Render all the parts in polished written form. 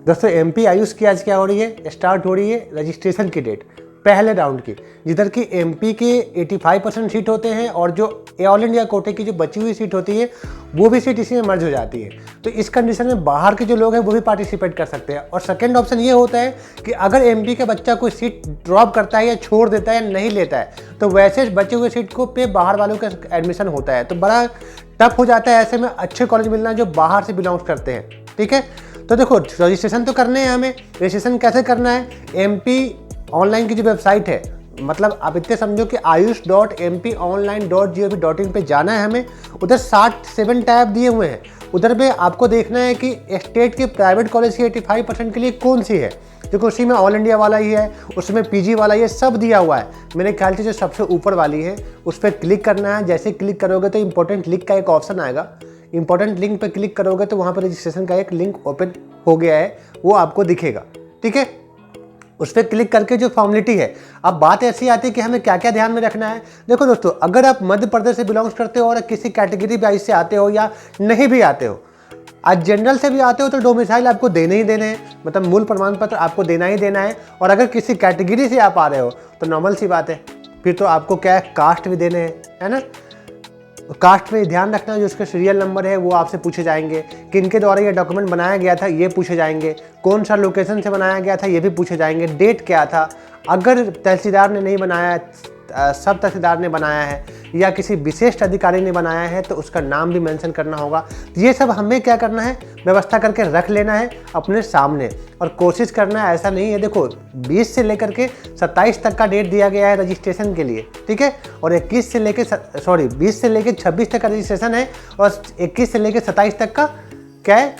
दोस्तों एमपी आयुष की आज क्या हो रही है, स्टार्ट हो रही है रजिस्ट्रेशन की डेट पहले राउंड की, जिधर की एमपी के 85% सीट होते हैं और जो ऑल इंडिया कोटे की जो बची हुई सीट होती है वो भी सीट इसी में मर्ज हो जाती है। तो इस कंडीशन में बाहर के जो लोग हैं वो भी पार्टिसिपेट कर सकते हैं। और सेकंड ऑप्शन ये होता है कि अगर एमपी का बच्चा कोई सीट ड्रॉप करता है या छोड़ देता है या नहीं लेता है तो वैसे बचे हुए सीट को पे बाहर वालों का एडमिशन होता है। तो बड़ा टफ हो जाता है ऐसे में अच्छे कॉलेज मिलना जो बाहर से बिलोंग्स करते हैं। ठीक है, तो देखो रजिस्ट्रेशन तो करने हैं हमें। रजिस्ट्रेशन कैसे करना है, एमपी ऑनलाइन की जो वेबसाइट है, मतलब आप इतने समझो कि ayush.mponline.gov.in पे जाना है हमें। उधर 67 टैब दिए हुए हैं, उधर पे आपको देखना है कि स्टेट के प्राइवेट कॉलेज की 85% के लिए कौन सी है। देखो उसी में ऑल इंडिया वाला ही है, उसमें पीजी वाला ये सब दिया हुआ है। मेरे ख्याल से जो सबसे ऊपर वाली है उस पर क्लिक करना है। जैसे क्लिक करोगे तो इंपॉर्टेंट लिंक का एक ऑप्शन आएगा। इंपॉर्टेंट लिंक पे क्लिक करोगे तो वहाँ पर रजिस्ट्रेशन का एक लिंक ओपन हो गया है, वो आपको दिखेगा। ठीक है, उस पर क्लिक करके जो फॉर्मेलिटी है, अब बात ऐसी आती है कि हमें क्या क्या ध्यान में रखना है। देखो दोस्तों, अगर आप मध्य प्रदेश से बिलोंग्स करते हो और किसी कैटेगरी वाइज से आते हो या नहीं भी आते हो, आज जनरल से भी आते हो तो डोमिसाइल आपको देने ही देने हैं, मतलब मूल प्रमाण पत्र आपको देना ही देना है। और अगर किसी कैटेगरी से आप आ रहे हो तो नॉर्मल सी बात है, फिर तो आपको क्या है, कास्ट भी देने हैं, है ना। कास्ट में ध्यान रखना, जो उसके सीरियल नंबर है वो आपसे पूछे जाएंगे, किनके द्वारा ये डॉक्यूमेंट बनाया गया था ये पूछे जाएंगे, कौन सा लोकेशन से बनाया गया था ये भी पूछे जाएंगे, डेट क्या था, अगर तहसीलदार ने नहीं बनाया, सब तहसीलदार ने बनाया है या किसी विशिष्ट अधिकारी ने बनाया है तो उसका नाम भी मेंशन करना होगा। ये सब हमें क्या करना है, व्यवस्था करके रख लेना है अपने सामने। और कोशिश करना है, ऐसा नहीं है, देखो 20 से लेकर के 27 तक का डेट दिया गया है रजिस्ट्रेशन के लिए। ठीक है, और 20 से लेकर 26 तक का रजिस्ट्रेशन है और 21 से लेकर 27 तक का क्या है,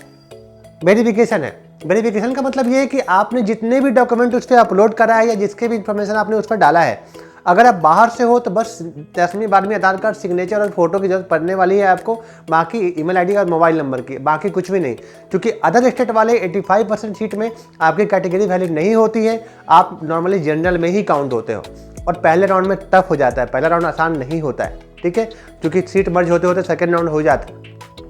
वेरिफिकेशन है। वेरिफिकेशन का मतलब ये है कि आपने जितने भी डॉक्यूमेंट उस पर अपलोड करा है या जिसके भी इंफॉर्मेशन आपने उस पर डाला है, अगर आप बाहर से हो तो बस 10वीं 12वीं आधार कार्ड, सिग्नेचर और फोटो की जरूरत पड़ने वाली है आपको, बाकी ईमेल आईडी और मोबाइल नंबर की, बाकी कुछ भी नहीं। क्योंकि अदर स्टेट वाले 85% सीट में आपकी कैटेगरी वैलिड नहीं होती है, आप नॉर्मली जनरल में ही काउंट होते हो। और पहले राउंड में टफ हो जाता है, पहला राउंड आसान नहीं होता है। ठीक है, क्योंकि सीट मर्ज होते होते सेकेंड राउंड हो जाता है,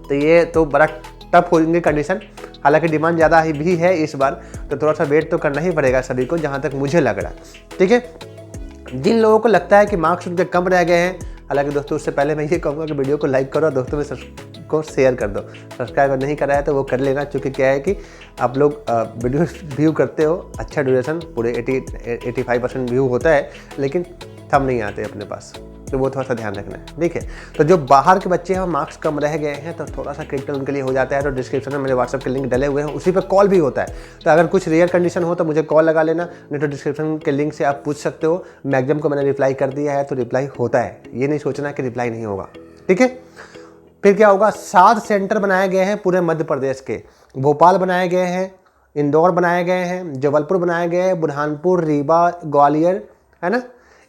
तो ये तो बड़ा टफ होंगे कंडीशन। हालांकि डिमांड ज़्यादा ही भी है इस बार, तो थोड़ा सा वेट तो करना ही पड़ेगा सभी को, जहाँ तक मुझे लग रहा है। ठीक है, जिन लोगों को लगता है कि मार्क्स उनके कम रह गए हैं, हालांकि दोस्तों उससे पहले मैं ये कहूँगा कि वीडियो को लाइक करो, दोस्तों में को शेयर कर दो। सब्सक्राइब अगर नहीं करा है तो वो कर लेना, क्योंकि क्या है कि आप लोग वीडियो व्यू करते हो, अच्छा ड्यूरेशन पूरे 85% व्यू होता है, लेकिन थंब नहीं आते अपने पास, तो वो थोड़ा सा ध्यान रखना है। ठीक है, तो जो बाहर के बच्चे हैं मार्क्स कम रह गए हैं तो थोड़ा सा क्रिटिकल उनके लिए हो जाता है। तो डिस्क्रिप्शन में मेरे व्हाट्सएप के लिंक डले हुए हैं, उसी पर कॉल भी होता है। तो अगर कुछ रेयर कंडीशन हो तो मुझे कॉल लगा लेना, नहीं तो डिस्क्रिप्शन के लिंक से आप पूछ सकते हो। मैक्सिमम को मैंने रिप्लाई कर दिया है तो रिप्लाई होता है, ये नहीं सोचना कि रिप्लाई नहीं होगा। ठीक है, फिर क्या होगा, 7 सेंटर बनाए गए हैं पूरे मध्य प्रदेश के। भोपाल बनाए गए हैं, इंदौर बनाए गए हैं, जबलपुर बनाए गए हैं, बुरहानपुर, रीवा, ग्वालियर, है ना।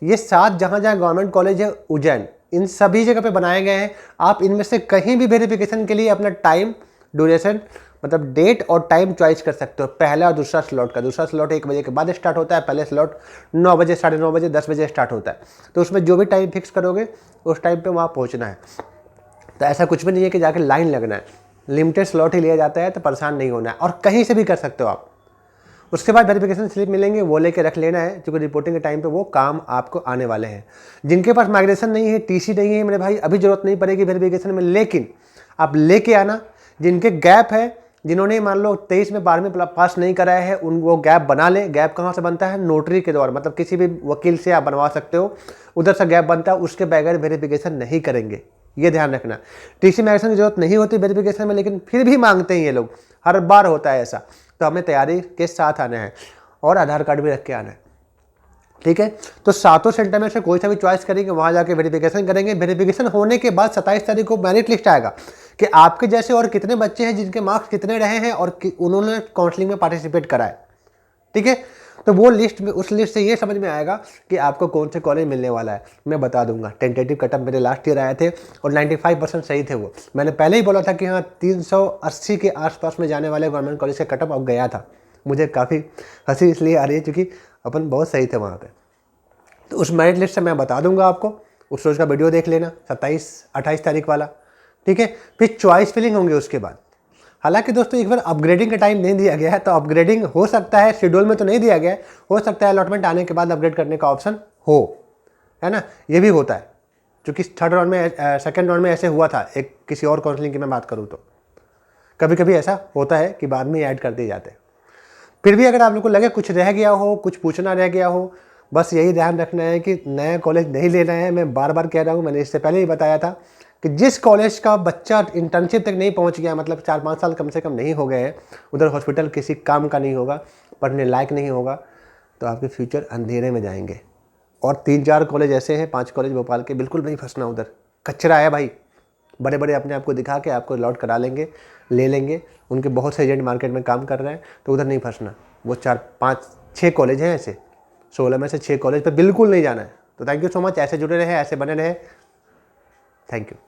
ये 7 जहाँ जहाँ गवर्नमेंट कॉलेज है, उज्जैन, इन सभी जगह पे बनाए गए हैं। आप इनमें से कहीं भी वेरिफिकेशन के लिए अपना टाइम, ड्यूरेशन, मतलब डेट और टाइम चॉइस कर सकते हो, पहला और दूसरा स्लॉट का। दूसरा स्लॉट 1 बजे के बाद स्टार्ट होता है, पहले स्लॉट 9 बजे, 9:30 बजे, 10 बजे स्टार्ट होता है। तो उसमें जो भी टाइम फिक्स करोगे उस टाइम पर वहाँ पहुँचना है। तो ऐसा कुछ भी नहीं है कि जाके लाइन लगना है, लिमिटेड स्लॉट ही लिया जाता है, तो परेशान नहीं होना है और कहीं से भी कर सकते हो आप। उसके बाद वेरिफिकेशन स्लिप मिलेंगे, वो लेके रख लेना है, क्योंकि रिपोर्टिंग के टाइम पे वो काम आपको आने वाले हैं। जिनके पास माइग्रेशन नहीं है, टीसी नहीं है, मेरे भाई अभी जरूरत नहीं पड़ेगी वेरिफिकेशन में, लेकिन आप लेके आना। जिनके गैप है, जिन्होंने मान लो 23 में 12वीं पास नहीं कराया है, उन वो गैप बना ले। गैप कहाँ से बनता है, नोटरी के द्वारा, मतलब किसी भी वकील से आप बनवा सकते हो, उधर से गैप बनता है, उसके बगैर वेरिफिकेशन नहीं करेंगे, ये ध्यान रखना। टीसी माइग्रेशन की जरूरत नहीं होती वेरिफिकेशन में, लेकिन फिर भी मांगते हैं ये लोग, हर बार होता है ऐसा। तो हमें तैयारी के साथ आना है और आधार कार्ड भी रख के आना है। ठीक है, तो 7 सेंटर में से कोई सा भी चॉइस करेंगे, वहाँ जाके वेरिफिकेशन करेंगे। वेरिफिकेशन होने के बाद 27 तारीख को मेरिट लिस्ट आएगा कि आपके जैसे और कितने बच्चे हैं जिनके मार्क्स कितने रहे हैं और उन्होंने काउंसलिंग में पार्टिसिपेट करा है। ठीक है, तो वो लिस्ट में, उस लिस्ट से ये समझ में आएगा कि आपको कौन से कॉलेज मिलने वाला है। मैं बता दूंगा, टेंटेटिव कटअप मेरे लास्ट ईयर आए थे और 95% सही थे वो। मैंने पहले ही बोला था कि हाँ 380 के आसपास में जाने वाले गवर्नमेंट कॉलेज का कटअप अब गया था। मुझे काफ़ी हंसी इसलिए आ रही है क्योंकि अपन बहुत सही थे वहाँ पे। तो उस मेरिट लिस्ट से मैं बता दूंगा आपको, उस रोज़ का वीडियो देख लेना, 27-28 तारीख वाला। ठीक है, फिर चॉइस फिलिंग होंगे उसके बाद। हालांकि दोस्तों एक बार अपग्रेडिंग का टाइम नहीं दिया गया है, तो अपग्रेडिंग हो सकता है, शेड्यूल में तो नहीं दिया गया है, हो सकता है अलॉटमेंट आने के बाद अपग्रेड करने का ऑप्शन हो, है ना, ये भी होता है। क्योंकि थर्ड राउंड में, सेकंड राउंड में ऐसे हुआ था, एक किसी और काउंसलिंग की मैं बात करूँ तो कभी कभी ऐसा होता है कि बाद में ऐड कर दिए जाते हैं। फिर भी अगर आप लोग को लगे कुछ रह गया हो, कुछ पूछना रह गया हो, बस यही ध्यान रखना है कि नया कॉलेज नहीं लेना है। मैं बार बार कह रहा हूँ, मैंने इससे पहले ही बताया था कि जिस कॉलेज का बच्चा इंटर्नशिप तक नहीं पहुँच गया, मतलब 4-5 साल कम से कम नहीं हो गए हैं, उधर हॉस्पिटल किसी काम का नहीं होगा, पढ़ने लायक नहीं होगा, तो आपके फ्यूचर अंधेरे में जाएंगे। और 3-4 कॉलेज ऐसे हैं, 5 कॉलेज भोपाल के, बिल्कुल नहीं फंसना उधर, कचरा है भाई। बड़े बड़े अपने आप को दिखा के आपको लॉट करा लेंगे, ले लेंगे, उनके बहुत से एजेंट मार्केट में काम कर रहे हैं, तो उधर नहीं फंसना। वो 4-5-6 कॉलेज हैं ऐसे, 16 में से 6 कॉलेज पर बिल्कुल नहीं जाना है। तो थैंक यू सो मच, ऐसे जुड़े रहे, ऐसे बने रहे, थैंक यू।